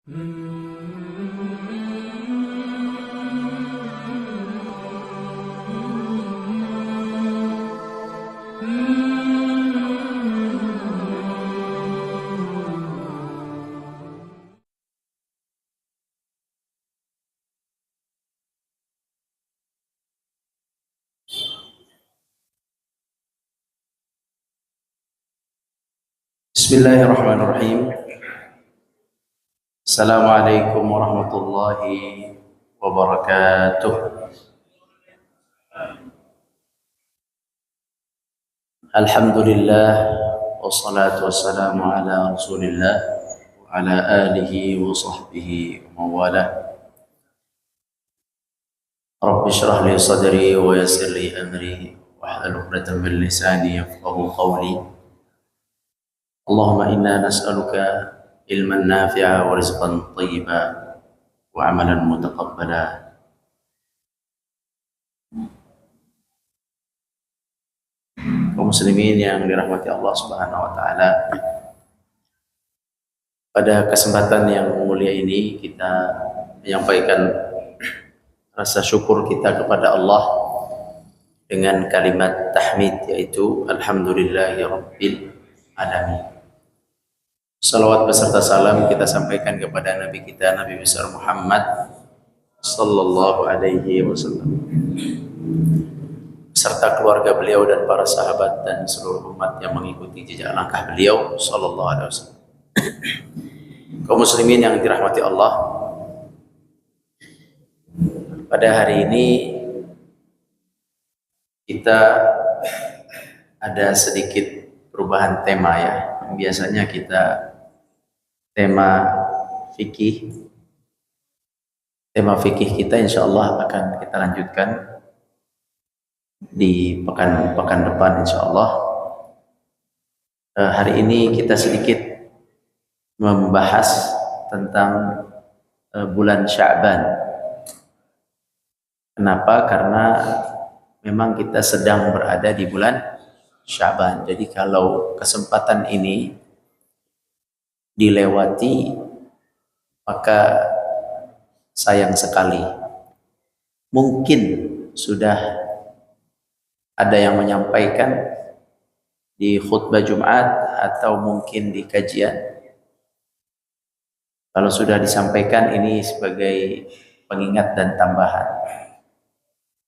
Bismillahirrahmanirrahim. Assalamualaikum warahmatullahi wabarakatuh. Alhamdulillah wassalatu wassalamu ala Rasulillah wa ala alihi wa sahbihi wa mawalah. Rabbi shrah li sadri wa yassir li amri wahlul 'uqdatam min lisani yafqahu qawli. Allahumma inna nas'aluka ilman nafi'a wa rizqan thayyiba wa amalan mutaqabbala. Kaum muslimin yang dirahmati Allah Subhanahu wa taala, pada kesempatan yang mulia ini kita menyampaikan rasa syukur kita kepada Allah dengan kalimat tahmid, yaitu alhamdulillahirabbil alamin. Salawat beserta salam kita sampaikan kepada Nabi kita, Nabi besar Muhammad sallallahu alaihi wasallam, serta keluarga beliau dan para sahabat dan seluruh umat yang mengikuti jejak langkah beliau sallallahu alaihi wasallam. Kaum muslimin yang dirahmati Allah, pada hari ini kita ada sedikit perubahan tema ya. Biasanya kita tema fikih kita insya Allah akan kita lanjutkan di pekan depan insya Allah. Hari ini kita sedikit membahas tentang bulan Sya'ban. Kenapa? Karena memang kita sedang berada di bulan Sya'ban. Jadi kalau kesempatan ini dilewati maka sayang sekali. Mungkin sudah ada yang menyampaikan di khutbah Jumat atau mungkin di kajian. Kalau sudah disampaikan, ini sebagai pengingat dan tambahan.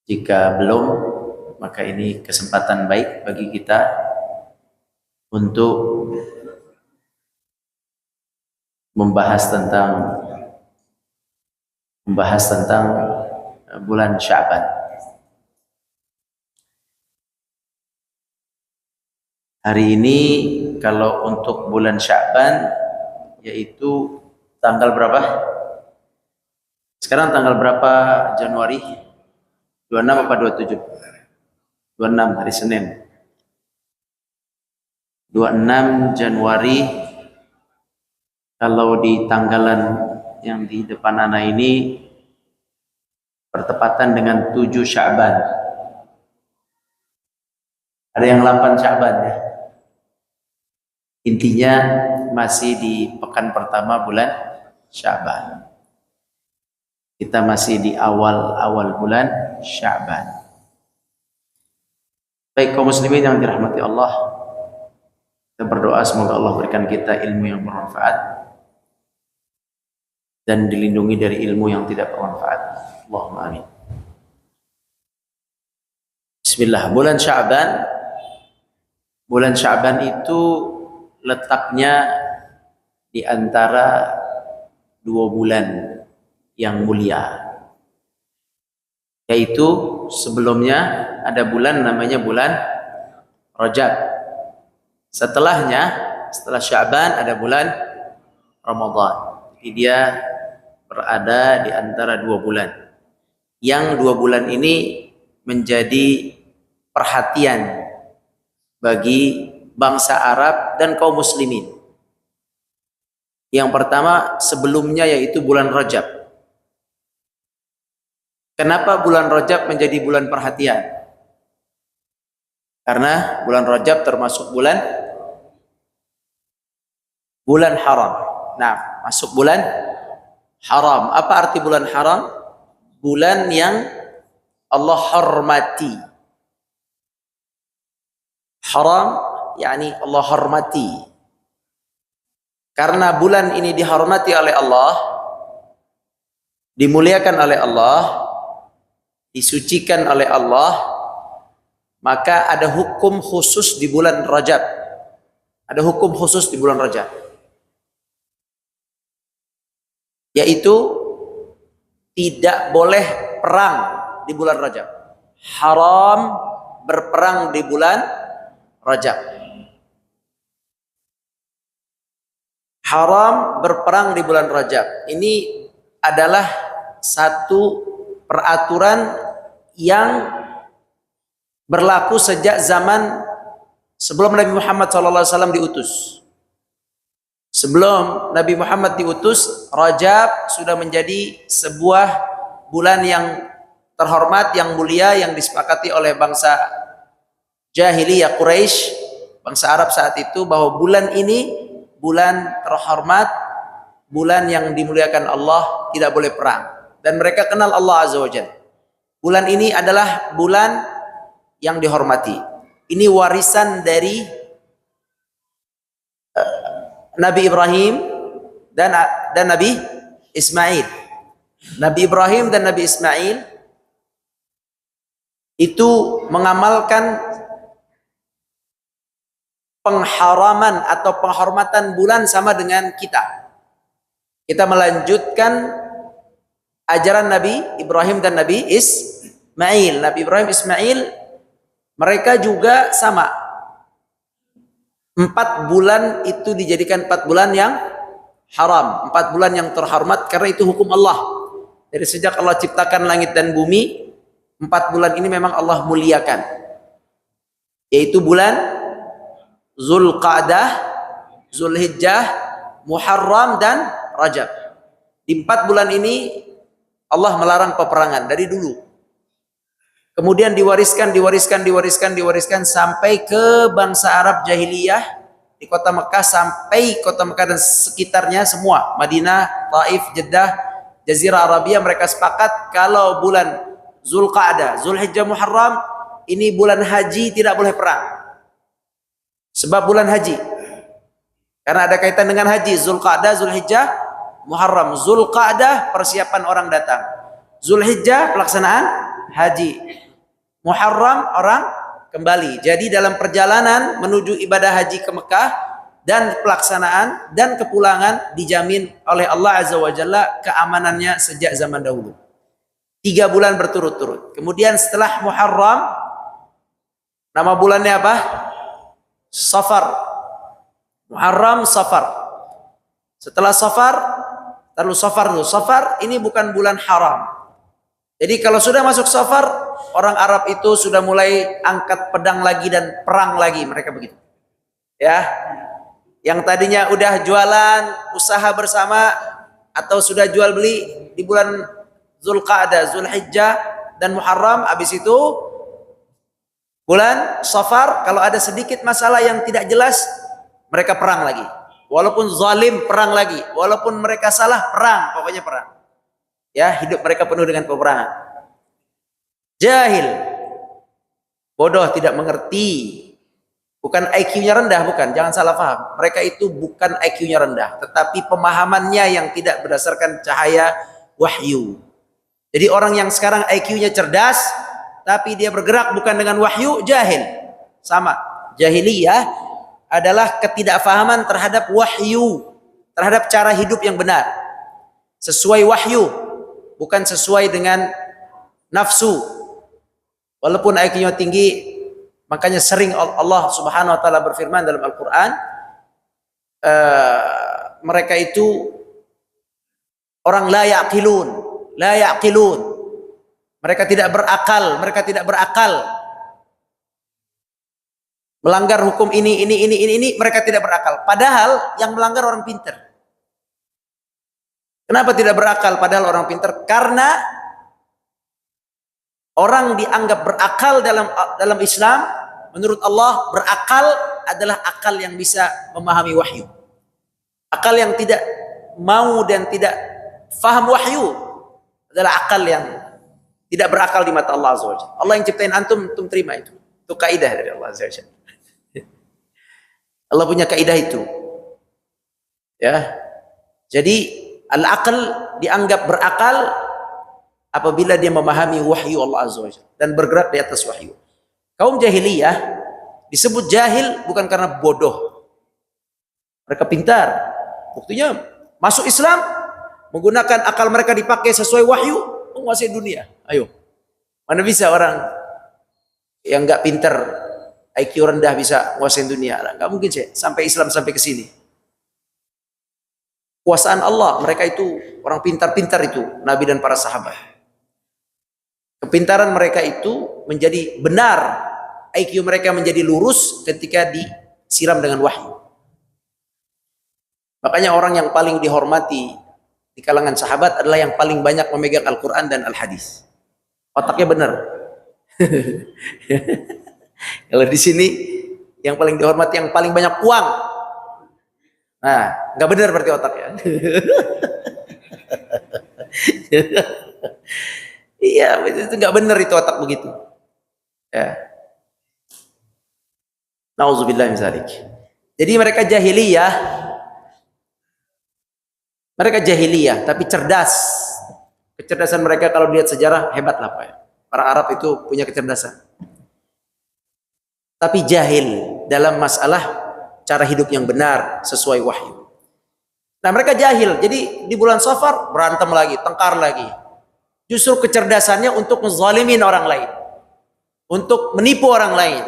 Jika belum, maka ini kesempatan baik bagi kita untuk membahas tentang bulan Sya'ban. Hari ini kalau untuk bulan Sya'ban, yaitu tanggal berapa? Sekarang tanggal berapa Januari? 26 apa 27? 26 hari Senin. 26 Januari. Kalau di tanggalan yang di depan anak ini bertepatan dengan 7 Sya'ban. Ada yang 8 Sya'ban ya. Intinya masih di pekan pertama bulan Sya'ban. Kita masih di awal bulan Sya'ban. Baik kaum muslimin yang dirahmati Allah, kita berdoa semoga Allah berikan kita ilmu yang bermanfaat dan dilindungi dari ilmu yang tidak bermanfaat. Allahumma amin. Bismillah. Bulan Sya'ban. Bulan Sya'ban itu letaknya di antara 2 bulan yang mulia. Yaitu sebelumnya ada bulan namanya bulan Rajab. Setelah Sya'ban ada bulan Ramadan. Jadi dia berada di antara 2 bulan. Yang 2 bulan ini menjadi perhatian bagi bangsa Arab dan kaum muslimin. Yang pertama sebelumnya yaitu bulan Rajab. Kenapa bulan Rajab menjadi bulan perhatian? Karena bulan Rajab termasuk bulan haram. Nah, masuk bulan haram. Apa arti bulan haram? Bulan yang Allah hormati. Haram yakni Allah hormati. Karena bulan ini dihormati oleh Allah, dimuliakan oleh Allah, disucikan oleh Allah, maka ada hukum khusus di bulan Rajab. Ada hukum khusus di bulan Rajab, yaitu tidak boleh perang di bulan Rajab. Haram berperang di bulan Rajab. Haram berperang di bulan Rajab. Ini adalah satu peraturan yang berlaku sejak zaman sebelum Nabi Muhammad SAW diutus. Sebelum Nabi Muhammad diutus, Rajab sudah menjadi sebuah bulan yang terhormat, yang mulia, yang disepakati oleh bangsa jahiliyah Quraisy, bangsa Arab saat itu, bahwa bulan ini bulan terhormat, bulan yang dimuliakan Allah, tidak boleh perang. Dan mereka kenal Allah Azza wa Jalla. Bulan ini adalah bulan yang dihormati. Ini warisan dari Nabi Ibrahim dan Nabi Ismail. Nabi Ibrahim dan Nabi Ismail itu mengamalkan pengharaman atau penghormatan bulan sama dengan kita. Kita melanjutkan ajaran Nabi Ibrahim dan Nabi Ismail. Nabi Ibrahim Ismail mereka juga sama. 4 bulan itu dijadikan 4 bulan yang haram, 4 bulan yang terhormat karena itu hukum Allah. Dari sejak Allah ciptakan langit dan bumi, 4 bulan ini memang Allah muliakan. Yaitu bulan Zulqa'dah, Zulhijjah, Muharram dan Rajab. Di 4 bulan ini Allah melarang peperangan dari dulu. Kemudian diwariskan sampai ke bangsa Arab jahiliyah di kota Mekah, sampai kota Mekah dan sekitarnya semua, Madinah, Taif, Jeddah, Jazirah Arabia, mereka sepakat kalau bulan Zulqa'dah, Zulhijjah, Muharram ini bulan haji, tidak boleh perang. Sebab bulan haji, karena ada kaitan dengan haji. Zulqa'dah, Zulhijjah, Muharram. Zulqa'dah persiapan orang datang, Zulhijjah pelaksanaan haji, Muharram orang kembali. Jadi dalam perjalanan menuju ibadah haji ke Mekah dan pelaksanaan dan kepulangan dijamin oleh Allah Azza wa Jalla keamanannya sejak zaman dahulu. 3 bulan berturut-turut. Kemudian setelah Muharram, nama bulannya apa? Safar. Muharram, Safar. Setelah Safar, lalu Safar dulu. Safar ini bukan bulan haram. Jadi kalau sudah masuk Safar, orang Arab itu sudah mulai angkat pedang lagi dan perang lagi, mereka begitu. Ya. Yang tadinya udah jualan, usaha bersama atau sudah jual beli di bulan Zulqa'dah, Zulhijjah dan Muharram, habis itu bulan Safar, kalau ada sedikit masalah yang tidak jelas, mereka perang lagi. Walaupun zalim, perang lagi. Walaupun mereka salah, perang. Pokoknya perang. Ya, hidup mereka penuh dengan peperangan. Jahil, bodoh, tidak mengerti. Bukan IQ-nya rendah, bukan. Jangan salah paham. Mereka itu bukan IQ-nya rendah, tetapi pemahamannya yang tidak berdasarkan cahaya wahyu. Jadi orang yang sekarang IQ-nya cerdas, tapi dia bergerak bukan dengan wahyu, jahil. Sama. Jahiliyah adalah ketidakfahaman terhadap wahyu, terhadap cara hidup yang benar. Sesuai wahyu, bukan sesuai dengan nafsu. Walaupun IQ-nya tinggi, makanya sering Allah Subhanahu wa taala berfirman dalam Al-Qur'an, mereka itu orang la yaqilun, la yaqilun. Mereka tidak berakal, melanggar hukum ini, mereka tidak berakal. Padahal yang melanggar orang pintar. Kenapa tidak berakal padahal orang pintar? Karena orang dianggap berakal dalam Islam, menurut Allah berakal adalah akal yang bisa memahami wahyu. Akal yang tidak mau dan tidak Faham wahyu adalah akal yang tidak berakal di mata Allah Azza wa Jalla. Allah yang ciptain antum terima itu. Itu kaidah dari Allah Azza wa Jalla. Allah punya kaidah itu. Ya. Jadi al-aql dianggap berakal apabila dia memahami wahyu Allah Azza wa Jalla dan bergerak di atas wahyu. Kaum jahiliyah disebut jahil bukan karena bodoh. Mereka pintar. Buktinya masuk Islam menggunakan akal mereka dipakai sesuai wahyu, menguasai dunia. Ayo. Mana bisa orang yang enggak pintar, IQ rendah bisa menguasai dunia? Enggak mungkin sih sampai Islam sampai ke sini. Kuasaan Allah, mereka itu orang pintar-pintar itu, Nabi dan para sahabat. Kepintaran mereka itu menjadi benar, IQ mereka menjadi lurus ketika disiram dengan wahyu. Makanya orang yang paling dihormati di kalangan sahabat adalah yang paling banyak memegang Al-Quran dan Al-Hadis. Otaknya benar. Kalau di sini yang paling dihormati yang paling banyak uang. Nah, nggak benar berarti otaknya. Iya, itu nggak benar itu otak begitu. Ya. Nauzubillah min dzalik. Jadi mereka jahiliyah tapi cerdas. Kecerdasan mereka kalau lihat sejarah hebat lah Pak. Para Arab itu punya kecerdasan. Tapi jahil dalam masalah cara hidup yang benar sesuai wahyu. Nah mereka jahil, jadi di bulan Safar berantem lagi, tengkar lagi. Justru kecerdasannya untuk menzalimin orang lain, untuk menipu orang lain.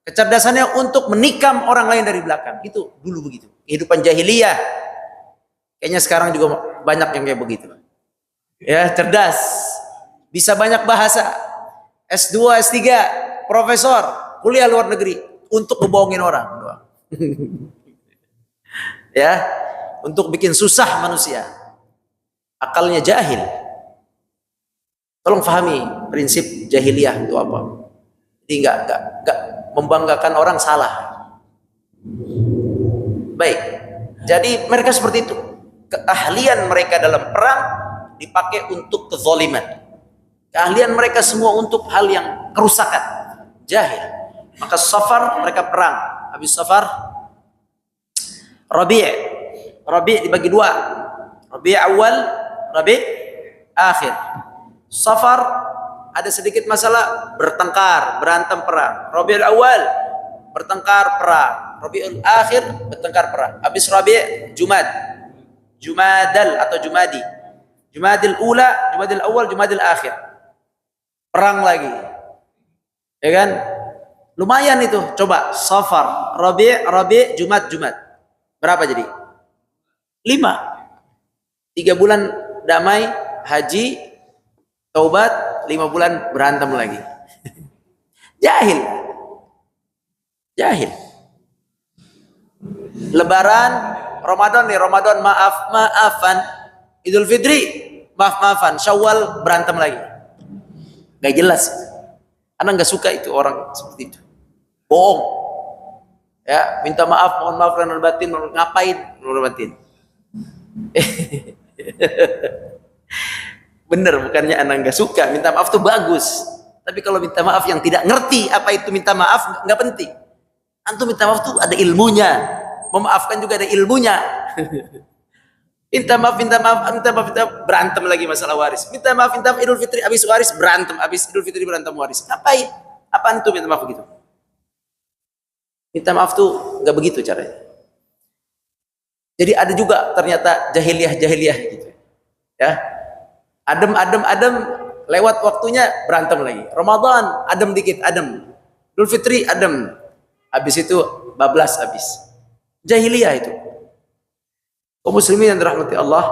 Kecerdasannya untuk menikam orang lain dari belakang. Itu dulu begitu. Kehidupan jahiliyah. Kayaknya sekarang juga banyak yang kayak begitu. Ya, cerdas. Bisa banyak bahasa. S2, S3, profesor, kuliah luar negeri untuk ngebohongin orang doang. Ya, untuk bikin susah manusia. Akalnya jahil. Tolong fahami prinsip jahiliyah itu apa. Jadi enggak membanggakan orang salah. Baik. Jadi mereka seperti itu. Keahlian mereka dalam perang dipakai untuk kezaliman. Keahlian mereka semua untuk hal yang kerusakan. Jahil. Maka Safar mereka perang. Habis Safar Rabi' dibagi dua. Rabi' awal, Rabi' akhir. Safar ada sedikit masalah, bertengkar, berantem perang. Rabi'ul awal bertengkar perang. Rabi'ul akhir bertengkar perang. Habis Rabi' Jumadal atau Jumadi. Jumadil ula, Jumadil awal, Jumadil akhir. Perang lagi. Ya kan? Lumayan itu. Coba Safar, Rabi', Jumad. Berapa jadi? 5. 3 bulan damai, haji, taubat, 5 bulan berantem lagi. Jahil. Lebaran, Ramadan maafan. Idul Fitri, maafan. Syawal berantem lagi. Gak jelas. Anak gak suka itu orang seperti itu. Bohong. Ya, minta maaf, mohon maaf lahir batin, ngapain lahir batin? Bener, bukannya anak gak suka, minta maaf tuh bagus. Tapi kalau minta maaf yang tidak ngerti apa itu minta maaf, nggak penting. Antum minta maaf tuh ada ilmunya, memaafkan juga ada ilmunya. Minta maaf, berantem lagi masalah waris. Minta maaf Idul Fitri, habis waris berantem, habis Idul Fitri berantem waris. Ngapain? Apaan tuh minta maaf begitu? Minta maaf tuh nggak begitu caranya. Jadi ada juga ternyata jahiliyah gitu. Ya. Adem, lewat waktunya berantem lagi. Ramadan adem dikit, adem. Idul Fitri adem. Habis itu bablas habis. Jahiliyah itu. Kaum muslimin yang dirahmati Allah,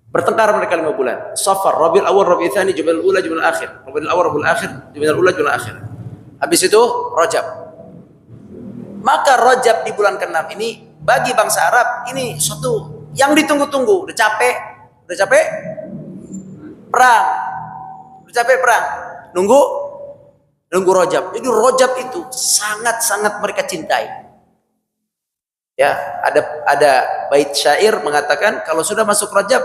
bertengkar mereka 5 bulan. Safar, Rabiul Awal, Rabiul Tsani, Jumadil Ula, Jumadil Akhir. Rabiul Awal, Rabiul Akhir, Jumadil Ula, Jumadil Akhir. Habis itu Rajab. Maka Rajab di bulan ke-6 ini bagi bangsa Arab ini suatu yang ditunggu-tunggu. Udah capek perang. Nunggu Rajab. Jadi Rajab itu sangat-sangat mereka cintai. Ya, ada bait syair mengatakan kalau sudah masuk Rajab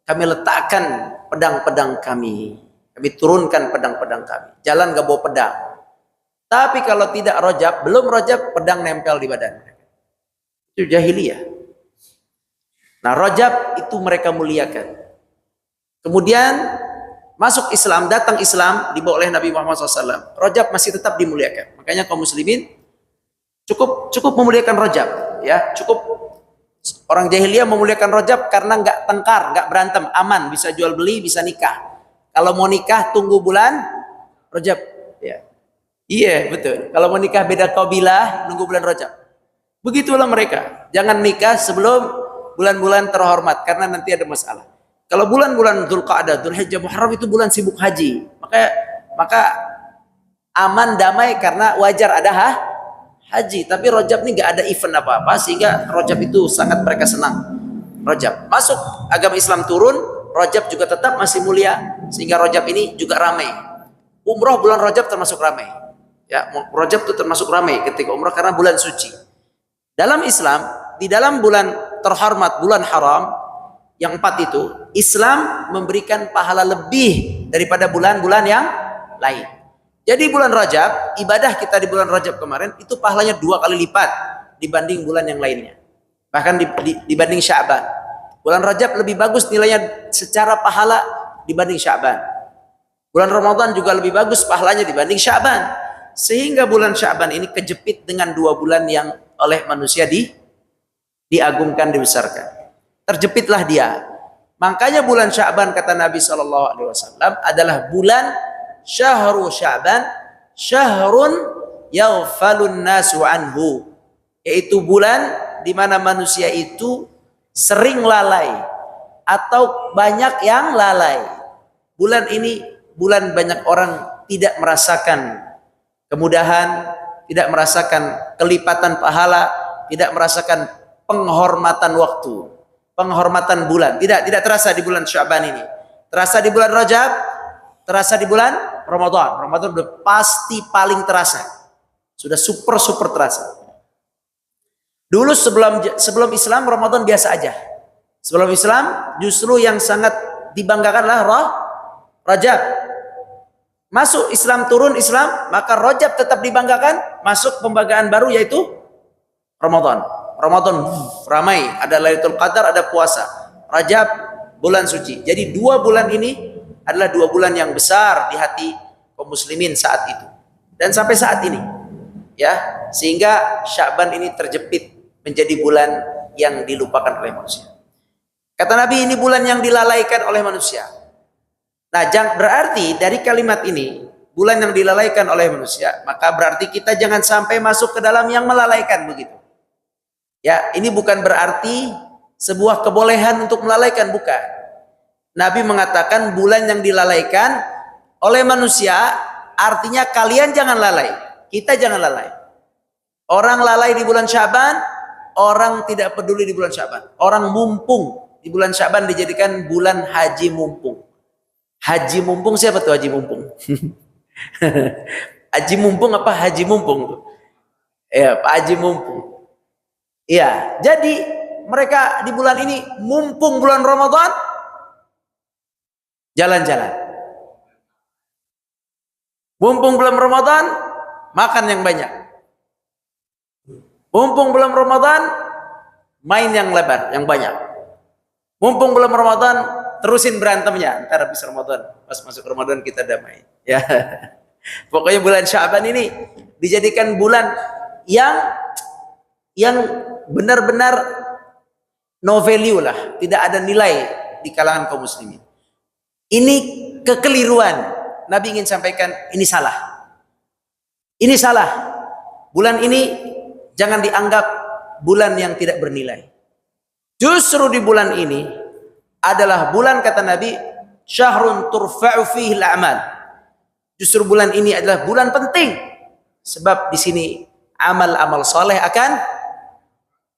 kami letakkan pedang-pedang kami. Kami turunkan pedang-pedang kami. Jalan gak bawa pedang. Tapi kalau tidak Rajab, belum Rajab, pedang nempel di badan. Itu jahiliyah. Nah, Rajab itu mereka muliakan. Kemudian masuk Islam, datang Islam dibawa oleh Nabi Muhammad SAW. Rajab masih tetap dimuliakan. Makanya kaum muslimin cukup memuliakan Rajab. Ya, cukup. Orang jahiliyah memuliakan Rajab karena nggak tengkar, nggak berantem, aman, bisa jual beli, bisa nikah. Kalau mau nikah tunggu bulan Rajab. Ya. Iya betul. Kalau mau nikah beda kabilah, nunggu bulan Rajab. Begitulah mereka. Jangan nikah sebelum bulan-bulan terhormat karena nanti ada masalah. Kalau bulan-bulan Dzulqa'dah, Dzulhijjah, Muharram itu bulan sibuk haji. Maka aman damai karena wajar ada haji. Tapi Rajab ini nggak ada event apa-apa sehingga Rajab itu sangat mereka senang. Rajab masuk agama Islam turun, Rajab juga tetap masih mulia sehingga Rajab ini juga ramai. Umroh bulan Rajab termasuk ramai. Ya, Rajab itu termasuk ramai ketika umroh karena bulan suci. Dalam Islam, di dalam bulan terhormat, bulan haram yang 4 itu, Islam memberikan pahala lebih daripada bulan-bulan yang lain. Jadi bulan Rajab, ibadah kita di bulan Rajab kemarin itu pahalanya 2 kali lipat dibanding bulan yang lainnya. Bahkan dibanding Sya'ban. Bulan Rajab lebih bagus nilainya secara pahala dibanding Sya'ban. Bulan Ramadan juga lebih bagus pahalanya dibanding Sya'ban. Sehingga bulan Sya'ban ini kejepit dengan 2 bulan yang oleh manusia diagungkan, dibesarkan. Terjepitlah dia. Makanya bulan Sya'ban kata Nabi SAW adalah bulan syahru Sya'ban, syahrun yaghfalun nasu anhu, yaitu bulan di mana manusia itu sering lalai atau banyak yang lalai. Bulan ini bulan banyak orang tidak merasakan kemudahan, tidak merasakan kelipatan pahala, tidak merasakan penghormatan waktu, penghormatan bulan. Tidak terasa di bulan Sya'ban ini. Terasa di bulan Rajab, terasa di bulan Ramadan. Ramadan udah pasti paling terasa. Sudah super terasa. Dulu sebelum Islam Ramadan biasa aja. Sebelum Islam justru yang sangat dibanggakanlah Rajab. Masuk Islam, turun Islam, maka Rajab tetap dibanggakan. Masuk pembanggaan baru yaitu Ramadan. Ramadan ramai, ada Lailatul Qadar, ada puasa. Rajab bulan suci. Jadi 2 bulan ini adalah 2 bulan yang besar di hati kaum muslimin saat itu dan sampai saat ini. Ya, sehingga Sya'ban ini terjepit menjadi bulan yang dilupakan oleh manusia. Kata Nabi, ini bulan yang dilalaikan oleh manusia. Nah, berarti dari kalimat ini, bulan yang dilalaikan oleh manusia, maka berarti kita jangan sampai masuk ke dalam yang melalaikan begitu. Ya, ini bukan berarti sebuah kebolehan untuk melalaikan, bukan. Nabi mengatakan bulan yang dilalaikan oleh manusia, artinya kalian jangan lalai, kita jangan lalai. Orang lalai di bulan Sya'ban, orang tidak peduli di bulan Sya'ban. Orang mumpung di bulan Sya'ban dijadikan bulan haji mumpung. Haji mumpung siapa tuh haji mumpung? Haji mumpung apa haji mumpung? Ya, Pak Haji mumpung. Iya, jadi mereka di bulan ini mumpung bulan Ramadan jalan-jalan. Mumpung bulan Ramadan makan yang banyak. Mumpung bulan Ramadan main yang lebar, yang banyak. Mumpung bulan Ramadan terusin berantemnya. Ntar habis Ramadan, pas masuk Ramadan kita damai. Ya, pokoknya bulan Sya'ban ini dijadikan bulan yang benar-benar no value lah, tidak ada nilai di kalangan kaum muslimin. Ini kekeliruan. Nabi ingin sampaikan ini salah. Ini salah. Bulan ini jangan dianggap bulan yang tidak bernilai. Justru di bulan ini adalah bulan kata Nabi syahrun turfa'u fihi al-a'mal. Justru bulan ini adalah bulan penting sebab di sini amal-amal soleh akan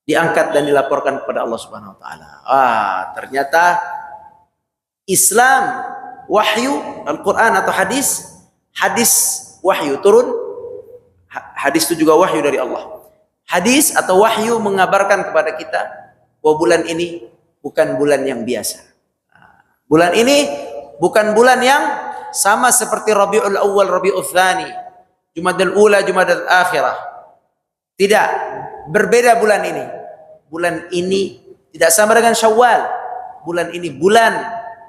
diangkat dan dilaporkan kepada Allah Subhanahu wa taala. Ternyata Islam wahyu Al-Qur'an atau hadis wahyu turun. Hadis itu juga wahyu dari Allah. Hadis atau wahyu mengabarkan kepada kita bahwa bulan ini bukan bulan yang biasa. Bulan ini bukan bulan yang sama seperti Rabiul Awal, Rabiul Tsani, Jumadal Ula, Jumadal Akhirah. Tidak, berbeda bulan ini. Bulan ini tidak sama dengan Syawal. Bulan ini bulan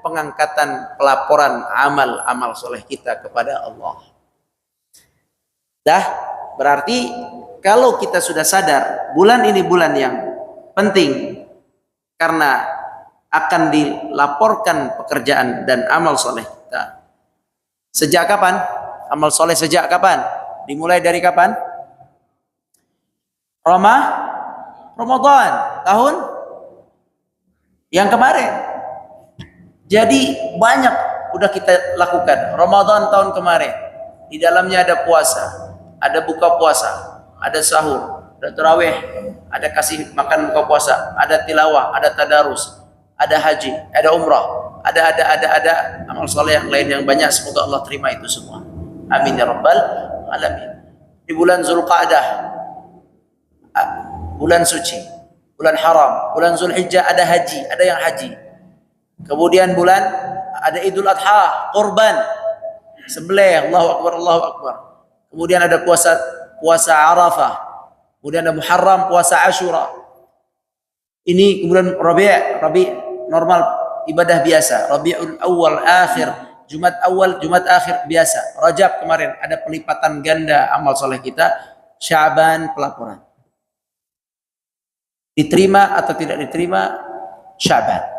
pengangkatan pelaporan amal-amal soleh kita kepada Allah. Dah, berarti kalau kita sudah sadar bulan ini bulan yang penting karena akan dilaporkan pekerjaan dan amal soleh kita. Sejak kapan? Amal soleh sejak kapan? Dimulai dari kapan? Ramadan tahun yang kemarin. Jadi banyak udah kita lakukan. Ramadan tahun kemarin, di dalamnya ada puasa, ada buka puasa, ada sahur, ada tarawih, ada kasih makan buka puasa, ada tilawah, ada tadarus, ada haji, ada umrah, ada amal soleh yang lain yang banyak. Semoga Allah terima itu semua. Amin ya rabbal alamin. Di bulan Zulqa'dah, bulan suci, bulan haram, bulan Zulhijjah ada haji, ada yang haji. Kemudian bulan ada Idul Adha, kurban, sembelih, Allahu Akbar, Allahu Akbar. Kemudian ada puasa Arafah. Kemudian ada Muharram, puasa Ashura. Ini kemudian Rabi normal ibadah biasa. Rabiul Awal akhir, Jumat awal, Jumat akhir biasa. Rajab kemarin ada pelipatan ganda amal soleh kita. Sya'ban pelaporan. Diterima atau tidak diterima Sya'ban.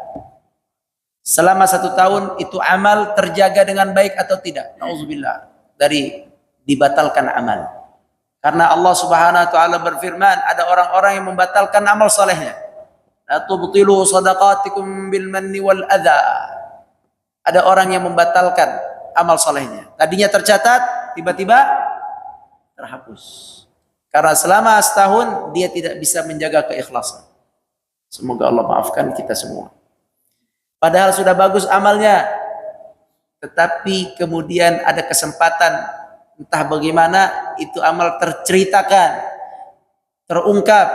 Selama 1 tahun itu amal terjaga dengan baik atau tidak? Nauzubillah dari dibatalkan amal. Karena Allah Subhanahu wa taala berfirman, ada orang-orang yang membatalkan amal salehnya. La tubtilu shadaqatikum bil manni wal adza. Ada orang yang membatalkan amal salehnya. Tadinya tercatat, tiba-tiba terhapus. Karena selama setahun dia tidak bisa menjaga keikhlasan. Semoga Allah maafkan kita semua. Padahal sudah bagus amalnya, tetapi kemudian ada kesempatan entah bagaimana itu amal terceritakan, terungkap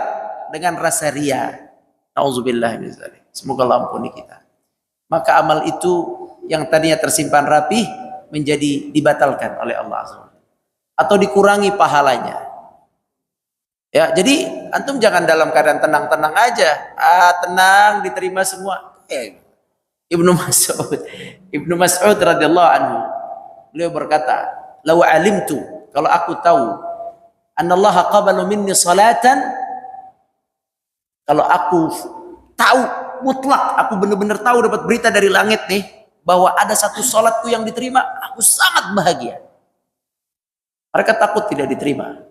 dengan rasa riya. Nauzubillah min dzalik. Semoga Allah ampuni kita. Maka amal itu yang tadinya tersimpan rapi menjadi dibatalkan oleh Allah SWT. Atau dikurangi pahalanya. Ya, jadi antum jangan dalam keadaan tenang-tenang aja. Tenang, diterima semua. Ibnu Mas'ud radhiyallahu anhu, beliau berkata, "Lau alimtu," kalau aku tahu, "Anallaha qabalu minni salatan," kalau aku tahu mutlak, aku benar-benar tahu dapat berita dari langit nih bahwa ada satu salatku yang diterima, aku sangat bahagia. Mereka takut tidak diterima.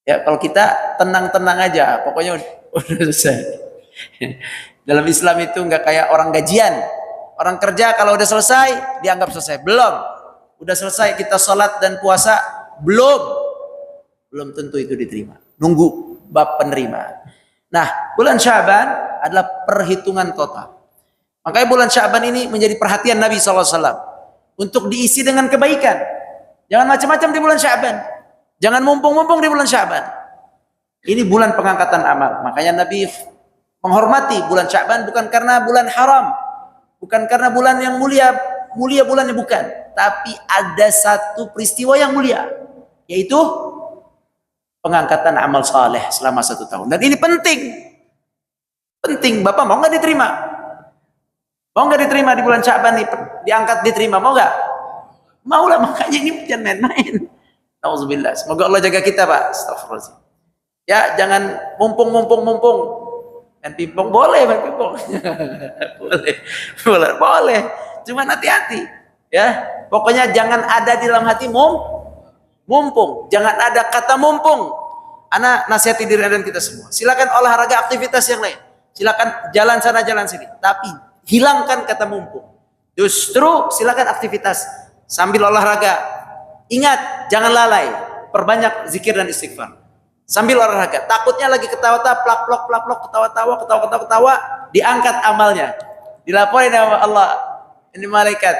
Ya, kalau kita tenang-tenang aja, pokoknya udah selesai. Dalam Islam itu nggak kayak orang gajian. Orang kerja kalau udah selesai, dianggap selesai. Belum. Udah selesai kita sholat dan puasa, belum tentu itu diterima. Nunggu bab penerima. Nah, bulan Sya'ban adalah perhitungan total. Makanya bulan Sya'ban ini menjadi perhatian Nabi SAW untuk diisi dengan kebaikan. Jangan macam-macam di bulan Sya'ban. Jangan mumpung-mumpung di bulan Sya'ban. Ini bulan pengangkatan amal. Makanya Nabi menghormati bulan Sya'ban bukan karena bulan haram, bukan karena bulan yang mulia bulannya bukan, tapi ada satu peristiwa yang mulia, yaitu pengangkatan amal saleh selama 1 tahun. Dan ini penting. Bapak mau nggak diterima? Mau nggak diterima di bulan Sya'ban nih, diangkat diterima, mau nggak? Mau lah, makanya ini jangan main-main. Nauzubillah. Semoga Allah jaga kita, Pak. Astagfirullah. Ya, jangan mumpung. Main pingpong boleh, main pingpong. boleh. Cuman hati-hati, ya. Pokoknya jangan ada di dalam hati mumpung. Jangan ada kata mumpung. Ana nasihati diri dan kita semua. Silakan olahraga, aktivitas yang lain. Silakan jalan sana, jalan sini. Tapi hilangkan kata mumpung. Justru silakan aktivitas sambil olahraga. Ingat, jangan lalai. Perbanyak zikir dan istighfar. Sambil olahraga, takutnya lagi ketawa-tawa, plak-plok, ketawa-ketawa, diangkat amalnya, dilaporin sama Allah, ini malaikat,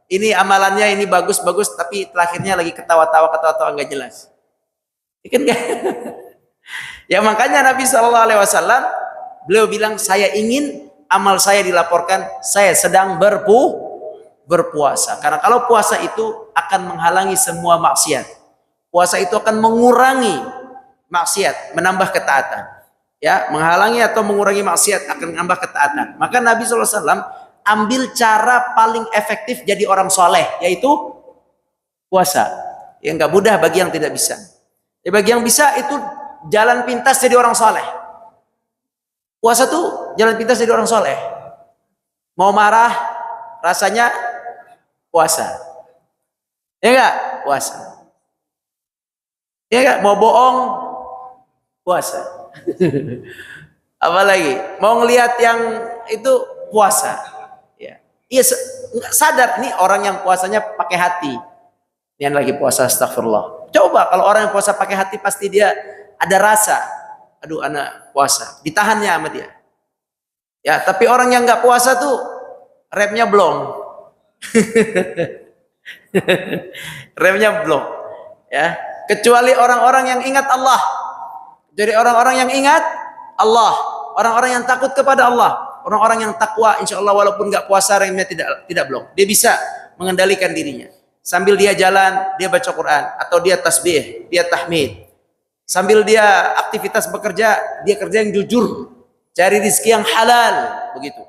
ini amalannya ini bagus, tapi terakhirnya lagi ketawa-tawa nggak jelas. Ikan Ya makanya Nabi Shallallahu Alaihi Wasallam beliau bilang, saya ingin amal saya dilaporkan saya sedang berpuasa. Karena kalau puasa itu akan menghalangi semua maksiat. Puasa itu akan mengurangi maksiat, menambah ketaatan. Ya, menghalangi atau mengurangi maksiat akan menambah ketaatan. Maka Nabi SAW ambil cara paling efektif jadi orang soleh, yaitu puasa. Ya nggak mudah bagi yang tidak bisa. Ya, bagi yang bisa itu jalan pintas jadi orang soleh. Puasa tuh jalan pintas jadi orang soleh. Mau marah, rasanya puasa. Ya enggak? Puasa. Ya enggak? Mau bohong, puasa. Apalagi mau ngelihat yang itu puasa. Ya. Iya, sadar nih orang yang puasanya pakai hati. Ini lagi puasa, astagfirullah. Coba kalau orang yang puasa pakai hati pasti dia ada rasa. Aduh, anak puasa. Ditahannya sama dia. Ya, tapi orang yang nggak puasa tuh remnya blong. Remnya blong. Ya, kecuali orang-orang yang ingat Allah. Jadi orang-orang yang ingat Allah, orang-orang yang takut kepada Allah, orang-orang yang takwa, insya Allah walaupun nggak puasa remnya tidak blong. Dia bisa mengendalikan dirinya. Sambil dia jalan, dia baca Quran atau dia tasbih, dia tahmid. Sambil dia aktivitas bekerja, dia kerja yang jujur, cari rezeki yang halal, begitu.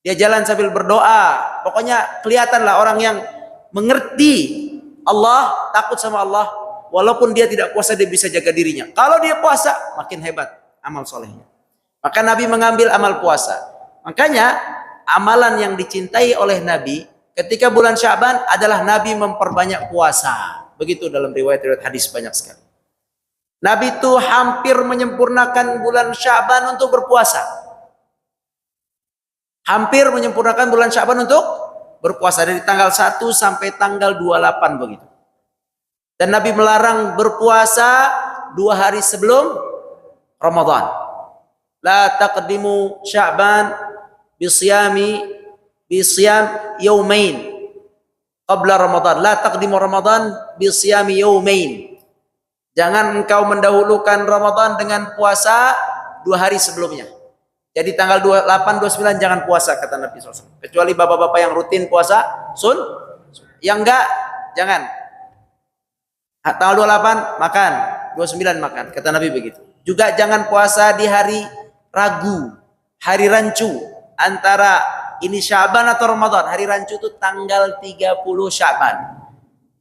Dia jalan sambil berdoa. Pokoknya kelihatanlah orang yang mengerti Allah, takut sama Allah. Walaupun dia tidak puasa, dia bisa jaga dirinya. Kalau dia puasa, makin hebat amal solehnya. Maka Nabi mengambil amal puasa. Makanya amalan yang dicintai oleh Nabi ketika bulan Sya'ban adalah Nabi memperbanyak puasa. Begitu dalam riwayat-riwayat hadis banyak sekali. Nabi itu hampir menyempurnakan bulan Sya'ban untuk berpuasa. Hampir menyempurnakan bulan Sya'ban untuk berpuasa dari tanggal 1 sampai tanggal 28 begitu. Dan Nabi melarang berpuasa 2 hari sebelum Ramadan. La taqdimu Sya'ban bisiyam yaumain qabla Ramadan. La taqdimu Ramadan bisiyam yaumain. Jangan engkau mendahulukan Ramadan dengan puasa 2 hari sebelumnya. Jadi tanggal 28, 29 jangan puasa kata Nabi SAW. Kecuali bapak-bapak yang rutin puasa yang enggak jangan. Tanggal 28 makan, 29 makan, kata Nabi begitu. Juga jangan puasa di hari Ragu, hari rancu, antara ini Sya'ban atau Ramadan. Hari rancu itu tanggal 30 Sya'ban.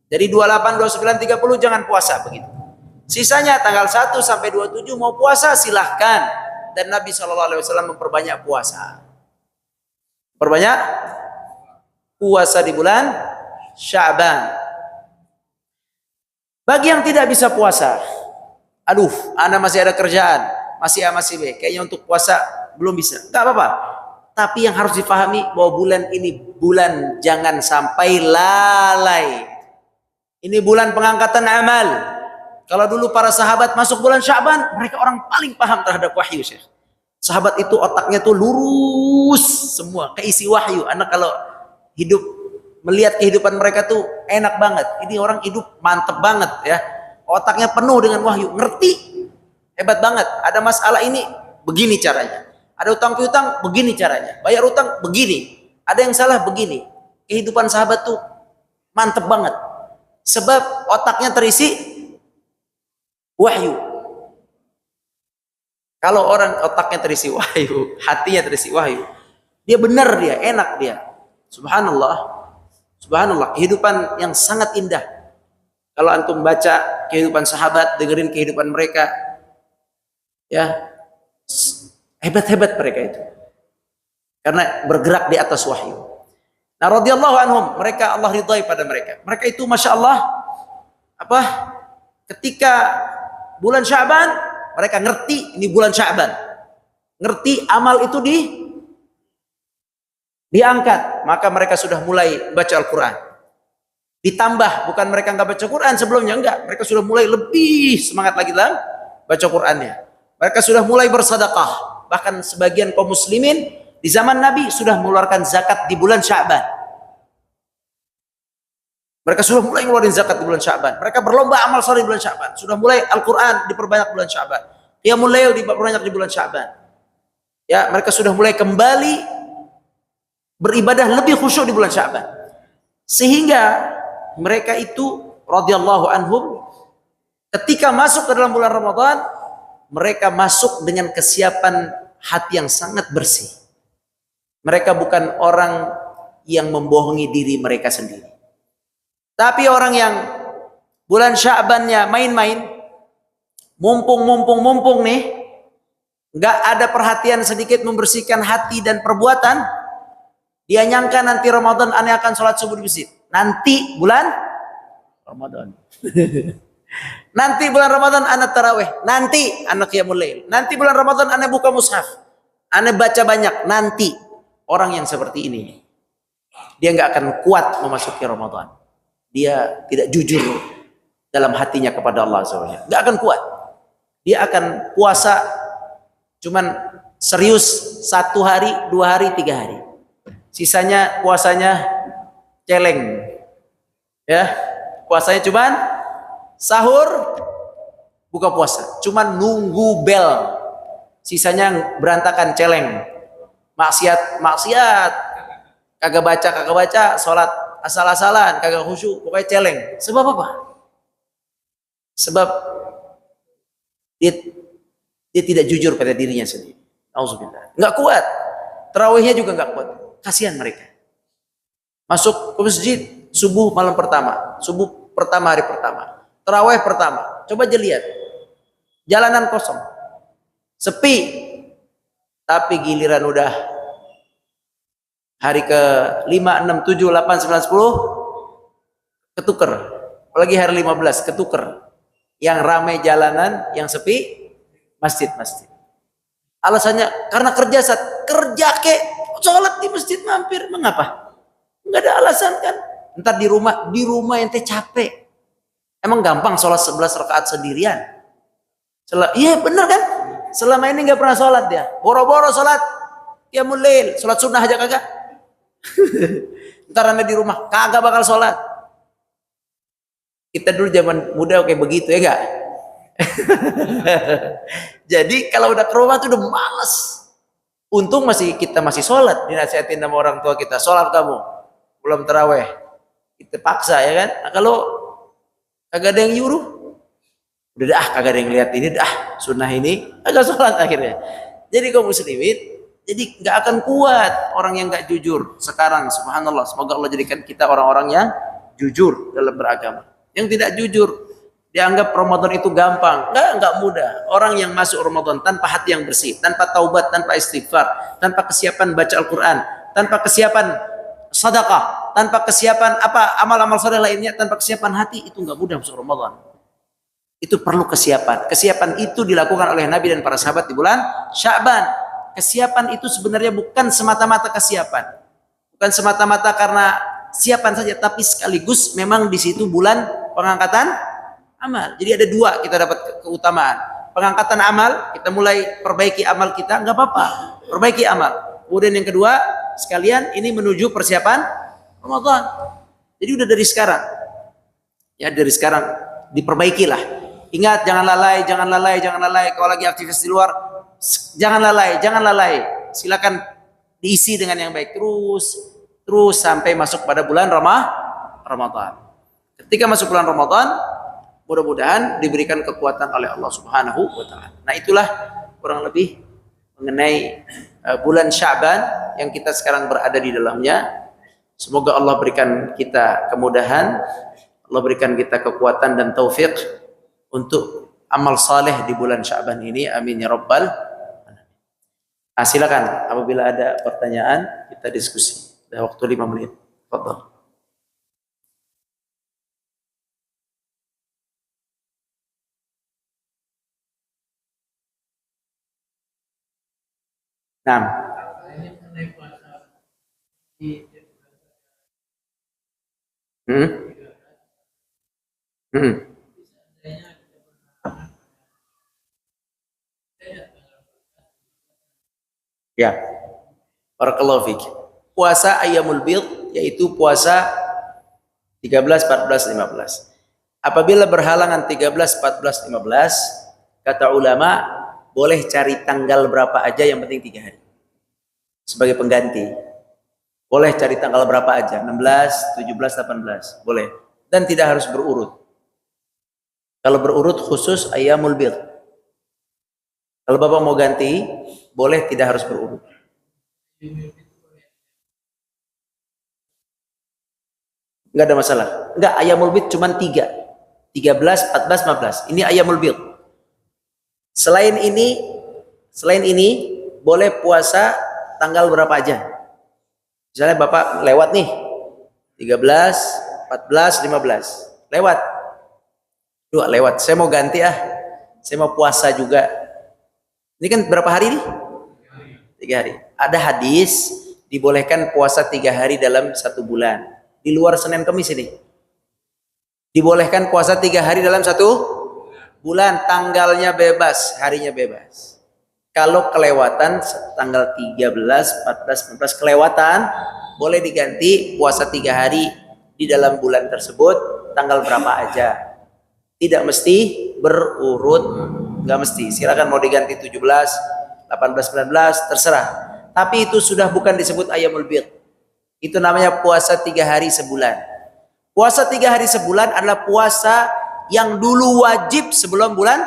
Jadi 28, 29, 30 jangan puasa begitu. Sisanya tanggal 1 sampai 27 mau puasa silahkan. Dan Nabi SAW memperbanyak puasa. Perbanyak puasa di bulan Sya'ban. Bagi yang tidak bisa puasa, aduh, Anda masih ada kerjaan, masih A, masih B, kayaknya untuk puasa belum bisa. Enggak apa-apa. Tapi yang harus difahami bahwa bulan ini bulan jangan sampai lalai. Ini bulan pengangkatan amal. Kalau dulu para sahabat masuk bulan Sya'ban, mereka orang paling paham terhadap wahyu, Syekh. Sahabat itu otaknya tuh lurus semua, keisi wahyu. Anak kalau hidup melihat kehidupan mereka tuh enak banget. Ini orang hidup mantep banget ya. Otaknya penuh dengan wahyu, ngerti. Hebat banget. Ada masalah ini, begini caranya. Ada utang piutang, begini caranya. Bayar utang, begini. Ada yang salah, begini. Kehidupan sahabat tuh mantep banget. Sebab otaknya terisi wahyu. Kalau orang otaknya terisi wahyu, hatinya terisi wahyu, dia benar, dia enak dia. Subhanallah. Subhanallah, kehidupan yang sangat indah. Kalau antum baca kehidupan sahabat, dengerin kehidupan mereka, ya hebat-hebat mereka itu. Karena bergerak di atas wahyu. Nah, radhiyallahu anhum, mereka Allah ridhai pada mereka. Mereka itu masya Allah, ketika bulan Sya'ban, mereka ngerti ini bulan Sya'ban. Ngerti amal itu diangkat, maka mereka sudah mulai baca Al-Quran. Ditambah, bukan mereka nggak baca Quran sebelumnya, enggak. Mereka sudah mulai lebih semangat lagi dalam baca Qurannya. Mereka sudah mulai bersedekah. Bahkan sebagian kaum muslimin di zaman Nabi sudah mengeluarkan zakat di bulan Sya'ban. Mereka sudah mulai ngeluarin zakat di bulan Sya'ban. Mereka berlomba amal soleh di bulan Sya'ban. Sudah mulai Al-Quran diperbanyak bulan Sya'ban. Qiyamul Lail diperbanyak di bulan Sya'ban. Ya, mereka sudah mulai kembali beribadah lebih khusyuk di bulan Sya'ban. Sehingga mereka itu radhiyallahu anhum ketika masuk ke dalam bulan Ramadan, mereka masuk dengan kesiapan hati yang sangat bersih. Mereka bukan orang yang membohongi diri mereka sendiri. Tapi orang yang bulan Sya'bannya main-main, mumpung nih, nggak ada perhatian sedikit membersihkan hati dan perbuatan, dia nyangka nanti Ramadan aneh akan sholat subuh di masjid. Nanti bulan Ramadan. Nanti bulan Ramadan anak taraweh. Nanti anak qiyamul lail. Nanti bulan Ramadan anak buka mushaf. Anak baca banyak. Nanti orang yang seperti ini, dia nggak akan kuat memasuki Ramadan. Dia tidak jujur dalam hatinya kepada Allah SWT. Nggak akan kuat. Dia akan puasa cuman serius 1 hari, 2 hari, 3 hari. Sisanya puasanya celeng. Ya, puasanya cuman sahur, buka puasa. Cuman nunggu bel. Sisanya berantakan, celeng. Maksiat, kagak baca, sholat asal-asalan, kagak khusyuk, pokoknya celeng. Sebab apa? Sebab dia tidak jujur pada dirinya sendiri. Auzubillah. Nggak kuat. Tarawihnya juga nggak kuat. Kasihan mereka. Masuk ke masjid subuh malam pertama, subuh pertama hari pertama, tarawih pertama. Coba aja lihat. Jalanan kosong. Sepi. Tapi giliran udah hari ke 5, 6, 7, 8, 9, 10 ketuker. Apalagi hari 15 ketuker. Yang ramai jalanan, yang sepi masjid-masjid. Alasannya karena kerja kek, sholat di masjid mampir. Mengapa? Enggak ada alasan kan. Ntar di rumah ente capek. Emang gampang sholat 11 rakaat sendirian? Iya bener kan? Selama ini nggak pernah sholat dia. Boro-boro sholat qiyamul lail, sholat sunnah aja kagak. Ntar anda di rumah kagak bakal sholat. Kita dulu zaman muda kayak begitu ya enggak? Jadi kalau udah ke rumah tuh udah males. Untung kita masih sholat, dinasihatin sama orang tua kita, sholat kamu belum taraweh, kita paksa ya kan. Nah, kalau kagak ada yang nyuruh, udah dah kagak ada yang lihat ini dah sunnah ini, agak sholat akhirnya. Jadi kaum muslimin, jadi nggak akan kuat orang yang nggak jujur sekarang. Subhanallah, semoga Allah jadikan kita orang-orang yang jujur dalam beragama. Yang tidak jujur dianggap Ramadan itu gampang. Enggak mudah. Orang yang masuk Ramadan tanpa hati yang bersih, tanpa taubat, tanpa istighfar, tanpa kesiapan baca Al-Quran, tanpa kesiapan sedekah, tanpa kesiapan amal-amal saleh lainnya, tanpa kesiapan hati, itu enggak mudah masuk Ramadan. Itu perlu kesiapan. Kesiapan itu dilakukan oleh Nabi dan para sahabat di bulan Sya'ban. Kesiapan itu sebenarnya bukan semata-mata kesiapan. Bukan semata-mata karena siapan saja, tapi sekaligus memang di situ bulan pengangkatan amal. Jadi ada 2 kita dapat keutamaan. Pengangkatan amal, kita mulai perbaiki amal kita, nggak apa-apa. Perbaiki amal. Kemudian yang kedua, sekalian ini menuju persiapan Ramadan. Jadi udah dari sekarang. Ya dari sekarang diperbaikilah. Ingat jangan lalai. Kalau lagi aktivitas di luar, jangan lalai. Silakan diisi dengan yang baik terus sampai masuk pada bulan Ramadan. Ketika masuk bulan Ramadan, mudah-mudahan diberikan kekuatan oleh Allah Subhanahu wa taala. Nah, itulah kurang lebih mengenai bulan Sya'ban yang kita sekarang berada di dalamnya. Semoga Allah berikan kita kemudahan, Allah berikan kita kekuatan dan taufik untuk amal saleh di bulan Sya'ban ini. Amin ya rabbal alamin. Silakan apabila ada pertanyaan kita diskusi. Ada waktu 5 menit. Fadhal. Nah. Ya. Barakallahu fiik. Puasa Ayyamul Bidh yaitu puasa 13, 14, 15. Apabila berhalangan 13, 14, 15, kata ulama boleh cari tanggal berapa aja, yang penting 3 hari. Sebagai pengganti. Boleh cari tanggal berapa aja, 16, 17, 18, boleh. Dan tidak harus berurut. Kalau berurut khusus ayyamul bidh. Kalau Bapak mau ganti, boleh tidak harus berurut. Enggak ada masalah. Enggak, ayyamul bidh cuma 3. 13, 14, 15. Ini ayyamul bidh. Selain ini boleh puasa tanggal berapa aja. Misalnya Bapak lewat nih 13, 14, 15. Lewat. Duh, lewat. Saya mau ganti Saya mau puasa juga. Ini kan berapa hari nih? 3 hari. Ada hadis dibolehkan puasa 3 hari dalam 1 bulan. Di luar Senin Kamis ini. Dibolehkan puasa 3 hari dalam 1 bulan. Tanggalnya bebas, harinya bebas. Kalau kelewatan tanggal 13, 14, 15 kelewatan, boleh diganti puasa 3 hari di dalam bulan tersebut, tanggal berapa aja. Tidak mesti berurut, nggak mesti. Silakan mau diganti 17, 18, 19, terserah. Tapi itu sudah bukan disebut ayyamul bidh. Itu namanya puasa 3 hari sebulan. Puasa 3 hari sebulan adalah puasa yang dulu wajib sebelum bulan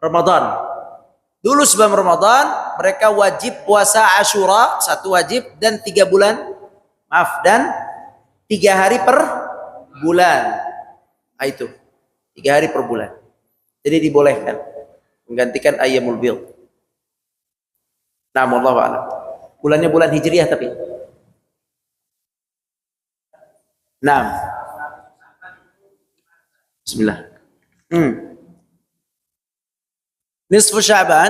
Ramadan. Dulu sebelum Ramadan mereka wajib puasa Asyura, 1 wajib, dan 3 hari per bulan. Nah, itu 3 hari per bulan. Jadi dibolehkan menggantikan ayyamul bidh. Nah, wallahu a'lam. Bulannya bulan Hijriah tapi. Nah. Bismillah. Nisfu Sya'ban.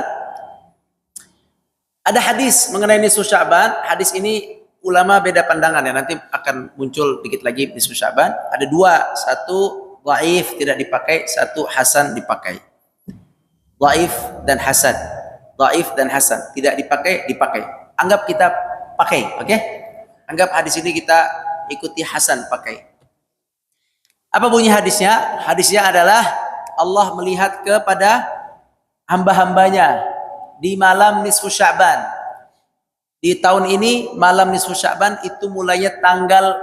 Ada hadis mengenai nisfu Sya'ban. Hadis ini ulama beda pandangan ya. Nanti akan muncul dikit lagi nisfu Sya'ban. Ada 2, 1 dhaif tidak dipakai, 1 hasan dipakai. Dhaif dan hasan. Dhaif dan hasan tidak dipakai. Anggap kita pakai, oke? Anggap hadis ini kita ikuti hasan pakai. Apa bunyi hadisnya? Hadisnya adalah Allah melihat kepada hamba-hambanya di malam nisfu Sya'ban. Di tahun ini malam nisfu Sya'ban itu mulainya tanggal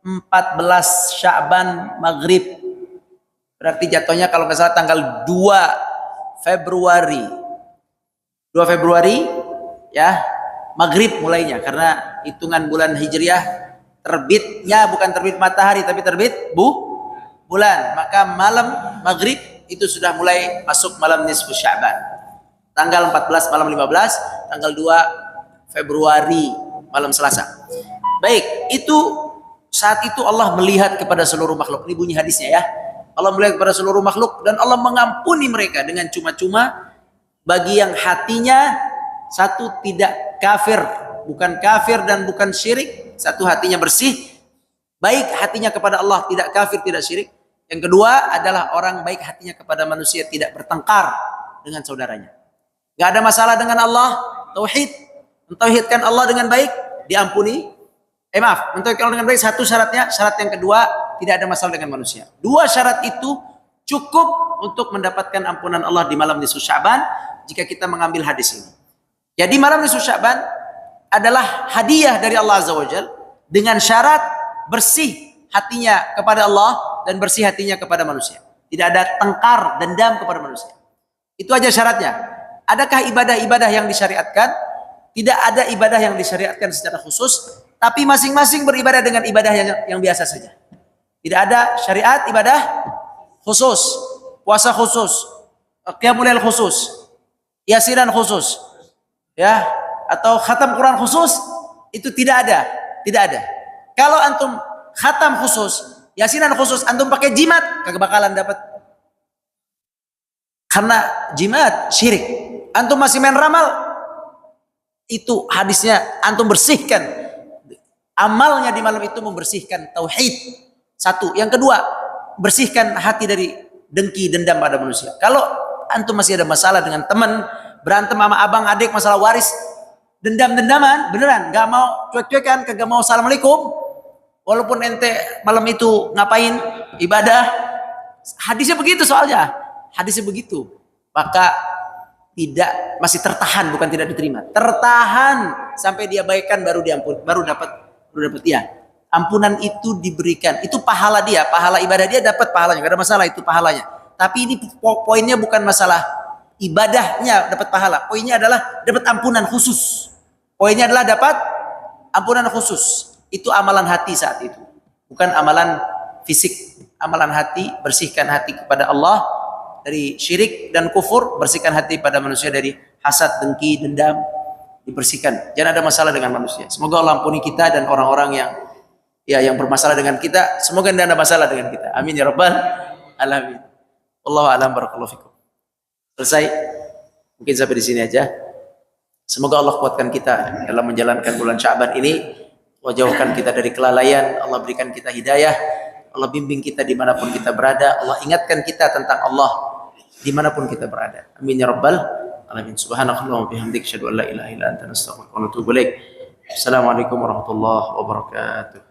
14 Sya'ban maghrib. Berarti jatuhnya kalau nggak salah tanggal 2 Februari. 2 Februari ya, maghrib mulainya, karena hitungan bulan Hijriah terbitnya bukan terbit matahari tapi terbit bulan. Maka malam maghrib itu sudah mulai masuk malam nisfu Sya'ban. Tanggal 14 malam 15, tanggal 2 Februari malam Selasa. Baik, saat itu Allah melihat kepada seluruh makhluk. Ini bunyi hadisnya ya. Allah melihat kepada seluruh makhluk dan Allah mengampuni mereka dengan cuma-cuma bagi yang hatinya satu tidak kafir, bukan kafir dan bukan syirik, satu hatinya bersih, baik hatinya kepada Allah, tidak kafir, tidak syirik. Yang kedua adalah orang baik hatinya kepada manusia, tidak bertengkar dengan saudaranya. Gak ada masalah dengan Allah, tauhid, mentauhidkan Allah dengan baik, diampuni. Mentauhidkan Allah dengan baik, satu syaratnya. Syarat yang kedua, tidak ada masalah dengan manusia. 2 syarat itu cukup untuk mendapatkan ampunan Allah di malam nisfu Sya'ban jika kita mengambil hadis ini. Jadi malam nisfu Sya'ban adalah hadiah dari Allah Azza wa Jalla dengan syarat bersih hatinya kepada Allah dan bersih hatinya kepada manusia. Tidak ada tengkar, dendam kepada manusia. Itu aja syaratnya. Adakah ibadah-ibadah yang disyariatkan? Tidak ada ibadah yang disyariatkan secara khusus, tapi masing-masing beribadah dengan ibadah yang biasa saja. Tidak ada syariat ibadah khusus, puasa khusus, qiyamul lail khusus, yasinan khusus, ya, atau khatam Quran khusus, itu tidak ada. Kalau antum khatam khusus, yasinan khusus, antum pakai jimat, kagak bakalan dapat. Karena jimat syirik. Antum masih main ramal, itu hadisnya antum bersihkan. Amalnya di malam itu membersihkan tauhid. 1. Yang kedua, bersihkan hati dari dengki, dendam pada manusia. Kalau antum masih ada masalah dengan teman, berantem sama abang adik masalah waris, dendam-dendaman, beneran, gak mau cuek-cuekan, kagak mau assalamualaikum, walaupun ente malam itu ngapain, ibadah, hadisnya begitu soalnya, hadisnya begitu, maka masih tertahan, bukan tidak diterima. Tertahan sampai dia baikan baru diampun, baru dapat ya. Ampunan itu diberikan. Itu pahala dia, pahala ibadah dia dapat pahalanya, enggak ada masalah itu pahalanya. Tapi ini poinnya bukan masalah ibadahnya dapat pahala. Poinnya adalah dapat ampunan khusus. Poinnya adalah dapat ampunan khusus. Itu amalan hati saat itu. Bukan amalan fisik. Amalan hati, bersihkan hati kepada Allah dari syirik dan kufur, bersihkan hati pada manusia dari hasad, dengki, dendam, dibersihkan. Jangan ada masalah dengan manusia. Semoga Allah ampuni kita dan orang-orang yang bermasalah dengan kita. Semoga tidak ada masalah dengan kita. Amin ya rabbal alamin. Wallahu a'lam, barakallahu fikum. Selesai. Mungkin sampai di sini aja. Semoga Allah kuatkan kita dalam menjalankan bulan Sya'ban ini. Allah jauhkan kita dari kelalaian. Allah berikan kita hidayah. Allah bimbing kita dimanapun kita berada. Allah ingatkan kita tentang Allah dimanapun kita berada. Amin ya rabbal alamin. Subhanakallahumma wa bihamdika asyhadu an la ilaha illa anta astaghfiruka wa atubu ilaik. Assalamualaikum warahmatullahi wabarakatuh.